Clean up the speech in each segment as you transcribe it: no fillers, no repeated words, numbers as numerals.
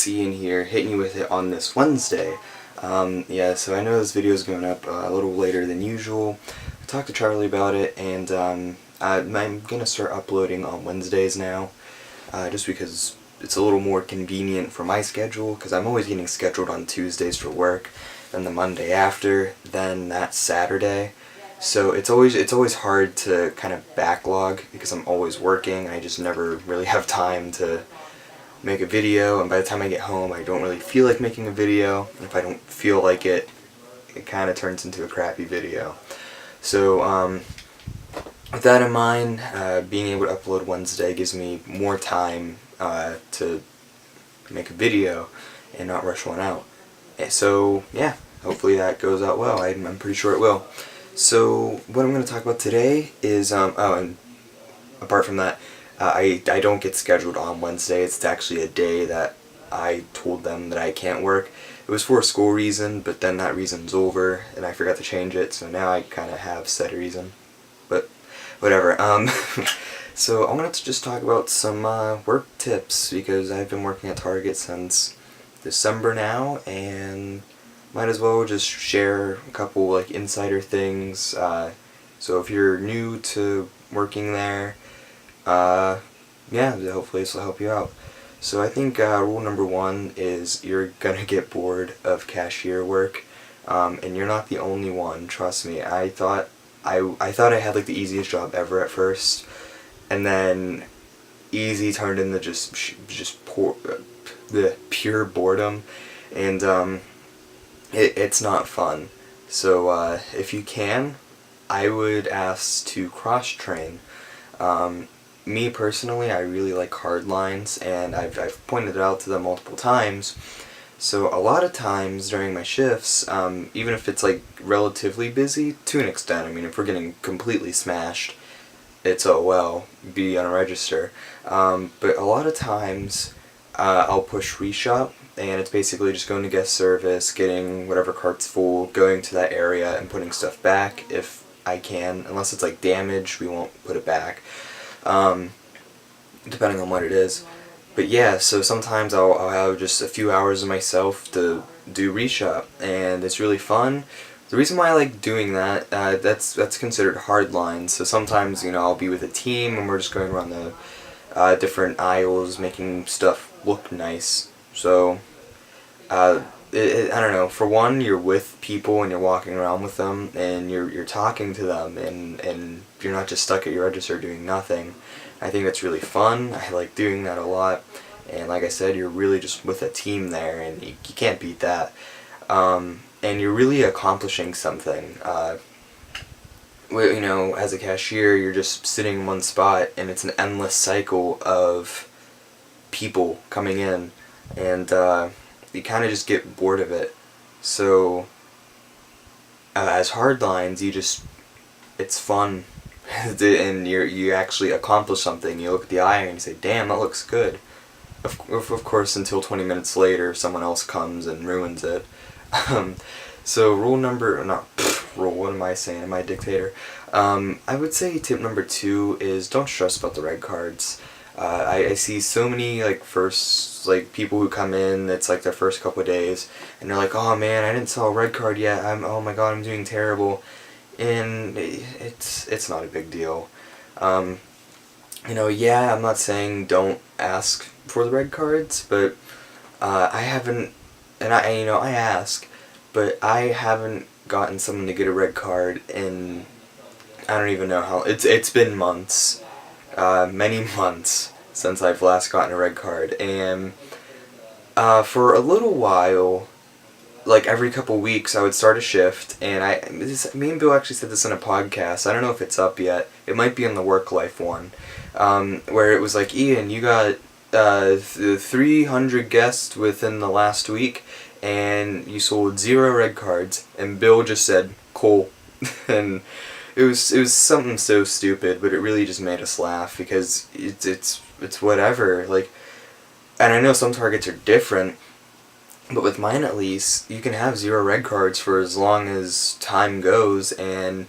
it's Ian here, hitting you with it on this Wednesday. Yeah, so I know this video is going up a little later than usual. I talked to Charlie about it, and I'm going to start uploading on Wednesdays now, just because it's a little more convenient for my schedule, because I'm always getting scheduled on Tuesdays for work, then the Monday after, then that Saturday. So it's always hard to kind of backlog, because I'm always working. I just never really have time to make a video, and by the time I get home I don't really feel like making a video, and if I don't feel like it, it kind of turns into a crappy video. So with that in mind, being able to upload Wednesday gives me more time to make a video and not rush one out. So yeah, hopefully that goes out well. I'm pretty sure it will. So what I'm going to talk about today is, oh, and apart from that, I don't get scheduled on Wednesday. It's actually a day that I told them that I can't work. It was for a school reason, but then that reason's over, and I forgot to change it, so now I kind of have said a reason. But whatever. So I wanted to just talk about some work tips, because I've been working at Target since December now, and might as well just share a couple like insider things. So if you're new to working there, yeah, hopefully this will help you out. So I think rule number one is you're gonna get bored of cashier work, and you're not the only one. Trust me. I thought I had like the easiest job ever at first, and then easy turned into just pure boredom, and it's not fun. So if you can, I would ask to cross train. Me personally, I really like hard lines, and I've pointed it out to them multiple times. So a lot of times during my shifts, even if it's like relatively busy, to an extent, I mean if we're getting completely smashed, it's oh well, be on a register. But a lot of times I'll push reshop, and it's basically just going to guest service, getting whatever cart's full, going to that area and putting stuff back if I can. Unless it's like damaged, we won't put it back. Depending on what it is. But yeah, so sometimes I'll have just a few hours of myself to do reshop, and it's really fun. The reason why I like doing that, that's considered hard lines. So sometimes, you know, I'll be with a team and we're just going around the different aisles making stuff look nice. So I don't know, for one, you're with people and you're walking around with them and you're talking to them, and you're not just stuck at your register doing nothing. I think that's really fun. I like doing that a lot, and like I said, you're really just with a team there, and you can't beat that. And you're really accomplishing something. You know, as a cashier, you're just sitting in one spot, and it's an endless cycle of people coming in, and you kind of just get bored of it. So as hard lines, it's fun, and you actually accomplish something. You look at the iron and you say, damn, that looks good. Of course, until 20 minutes later someone else comes and ruins it. So what am I saying, am I a dictator? I would say tip number 2 is don't stress about the red cards. I see so many people who come in, it's like their first couple of days, and they're like, oh man, I didn't sell a red card yet, oh my god, I'm doing terrible. And it's not a big deal. You know, yeah, I'm not saying don't ask for the red cards, but I haven't, and I ask, but I haven't gotten someone to get a red card in, I don't even know how, it's been months. Many months since I've last gotten a red card, and for a little while, like every couple weeks, I would start a shift, and me and Bill actually said this in a podcast. I don't know if it's up yet. It might be in the work life one, where it was like, Ian, you got 300 guests within the last week, and you sold 0 red cards, and Bill just said, cool, and it was something so stupid, but it really just made us laugh, because it's whatever, like, and I know some Targets are different, but with mine at least, you can have 0 red cards for as long as time goes, and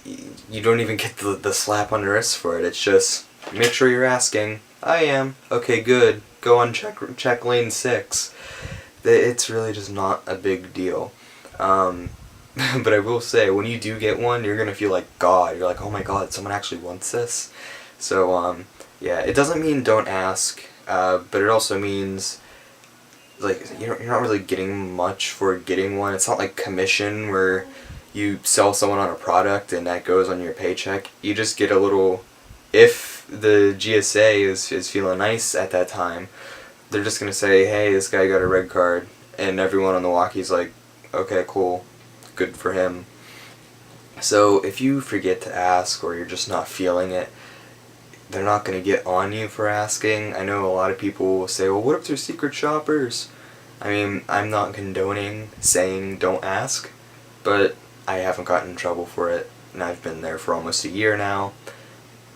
you don't even get the slap on the wrist for it. It's just, make sure you're asking, I am, okay good, go on check lane 6. It's really just not a big deal. But I will say, when you do get one, you're gonna feel like God. You're like, oh my God, someone actually wants this. So yeah, it doesn't mean don't ask, but it also means like you're not really getting much for getting one. It's not like commission where you sell someone on a product and that goes on your paycheck. You just get a little, if the GSA is feeling nice at that time, they're just gonna say, hey, this guy got a red card, and everyone on the walkie's like, okay, cool, good for him. So if you forget to ask or you're just not feeling it, they're not going to get on you for asking. I know a lot of people will say, well, what if they're secret shoppers? I mean, I'm not condoning saying don't ask, but I haven't gotten in trouble for it, and I've been there for almost a year now,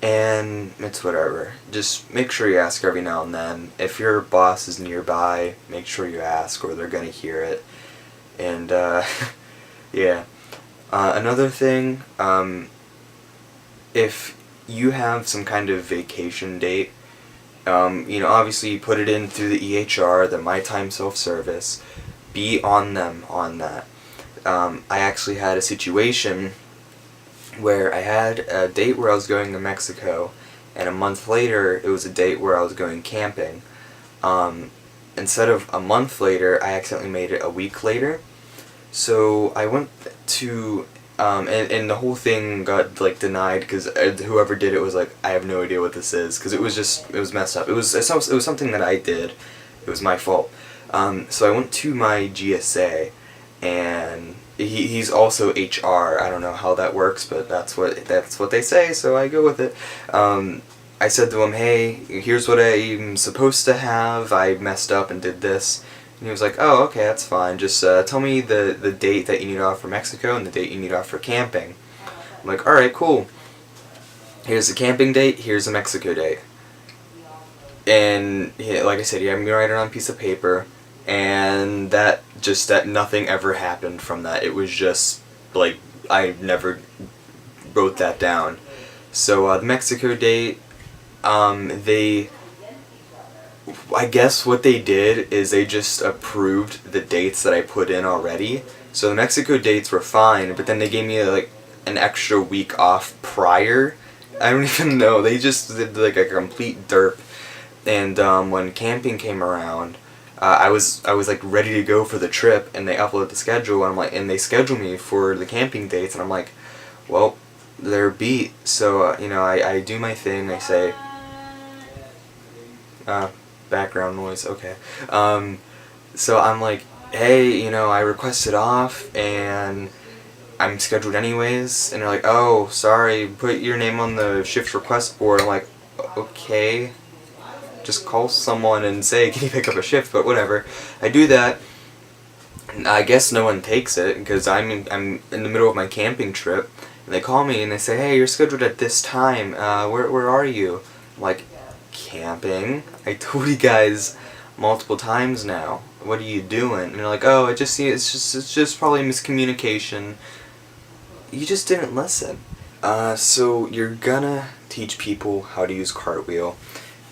and it's whatever. Just make sure you ask every now and then. If your boss is nearby, make sure you ask or they're going to hear it. And yeah. Another thing, if you have some kind of vacation date, obviously you put it in through the EHR, the My Time Self-Service, be on them on that. I actually had a situation where I had a date where I was going to Mexico, and a month later it was a date where I was going camping. Instead of a month later, I accidentally made it a week later. So I went to, and the whole thing got like denied because whoever did it was like, I have no idea what this is, because it was messed up. It was something that I did. It was my fault. So I went to my GSA, and he's also HR. I don't know how that works, but that's what they say, so I go with it. I said to him, hey, here's what I'm supposed to have. I messed up and did this. And he was like, oh, okay, that's fine. Just tell me the date that you need off for Mexico and the date you need off for camping. I'm like, alright, cool. Here's the camping date, here's the Mexico date. And like I said, he had me write it on a piece of paper, and that nothing ever happened from that. It was just, like, I never wrote that down. So the Mexico date, I guess what they did is they just approved the dates that I put in already. So the Mexico dates were fine, but then they gave me like an extra week off prior. I don't even know. They just did like a complete derp. And when camping came around, I was like ready to go for the trip, and they uploaded the schedule, and I'm like, and they scheduled me for the camping dates, and I'm like, well, they're beat. So I do my thing. I say, background noise, okay. So I'm like, hey, I requested off, and I'm scheduled anyways, and they're like, oh, sorry, put your name on the shift request board. I'm like, okay, just call someone and say, can you pick up a shift, but whatever. I do that, and I guess no one takes it, because I'm in the middle of my camping trip, and they call me and they say, hey, you're scheduled at this time, where are you? I'm like, camping? I told you guys multiple times now. What are you doing? And they're like, oh, it's just probably miscommunication. You just didn't listen. So you're gonna teach people how to use Cartwheel.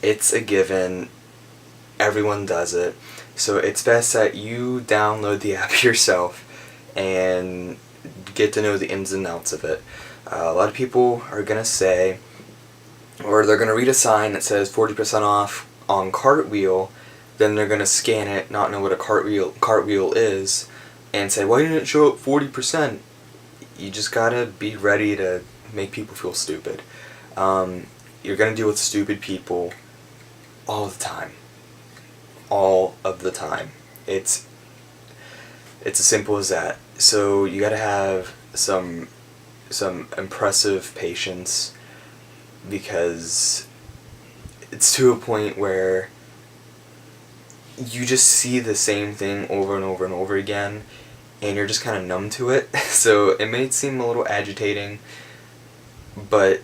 It's a given. Everyone does it. So it's best that you download the app yourself and get to know the ins and outs of it. A lot of people are gonna say, or they're going to read a sign that says 40% off on Cartwheel, then they're going to scan it, not know what a Cartwheel is, and say, why didn't it show up 40%? You just got to be ready to make people feel stupid. You're going to deal with stupid people all the time. All of the time. It's as simple as that. So you got to have some impressive patience, because it's to a point where you just see the same thing over and over and over again, and you're just kind of numb to it. So it may seem a little agitating, but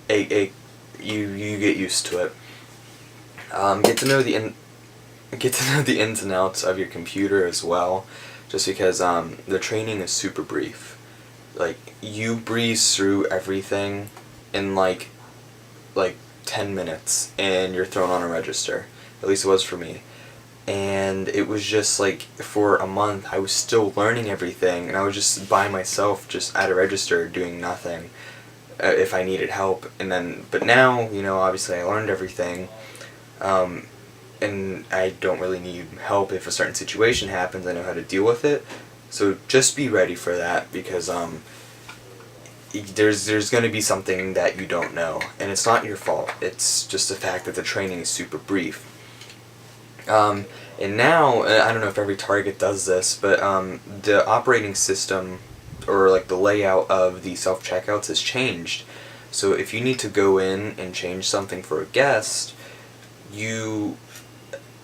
you get used to it. Get to know the ins and outs of your computer as well, just because the training is super brief. Like, you breeze through everything in like 10 minutes, and you're thrown on a register. At least it was for me. And it was just like, for a month, I was still learning everything, and I was just by myself, just at a register, doing nothing, if I needed help. But now, you know, obviously I learned everything, and I don't really need help if a certain situation happens. I know how to deal with it. So just be ready for that, because there's going to be something that you don't know, and it's not your fault. It's just the fact that the training is super brief. And now, I don't know if every Target does this, but the operating system, or like the layout of the self-checkouts, has changed. So if you need to go in and change something for a guest, you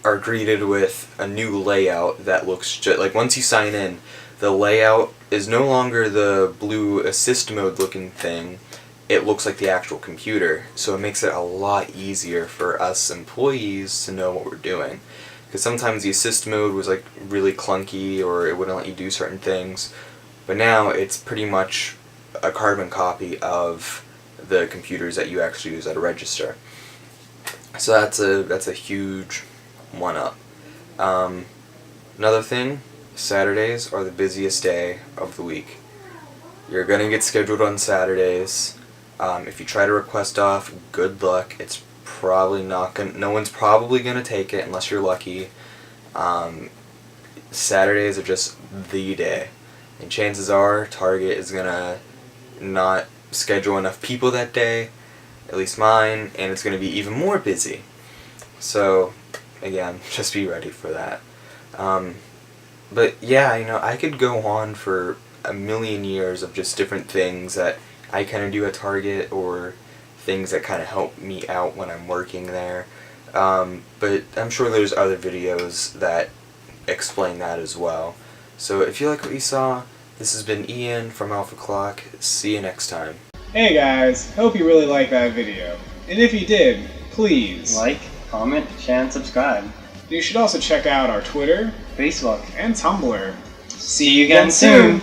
are greeted with a new layout that looks just like, once you sign in, the layout is no longer the blue assist mode looking thing. It looks like the actual computer, so it makes it a lot easier for us employees to know what we're doing. Because sometimes the assist mode was like really clunky, or it wouldn't let you do certain things, but now it's pretty much a carbon copy of the computers that you actually use at a register. So that's a huge one-up. Another thing, Saturdays are the busiest day of the week. You're gonna get scheduled on Saturdays. If you try to request off, good luck. It's probably not gonna. No one's probably gonna take it unless you're lucky. Saturdays are just the day, and chances are Target is gonna not schedule enough people that day, at least mine, and it's gonna be even more busy. So again, just be ready for that. But yeah, you know, I could go on for a million years of just different things that I kind of do at Target, or things that kind of help me out when I'm working there. But I'm sure there's other videos that explain that as well. So if you like what you saw, this has been Ian from Alpha Clock. See you next time. Hey guys, hope you really liked that video. And if you did, please like, comment, share, and subscribe. You should also check out our Twitter, Facebook, and Tumblr. See you again soon!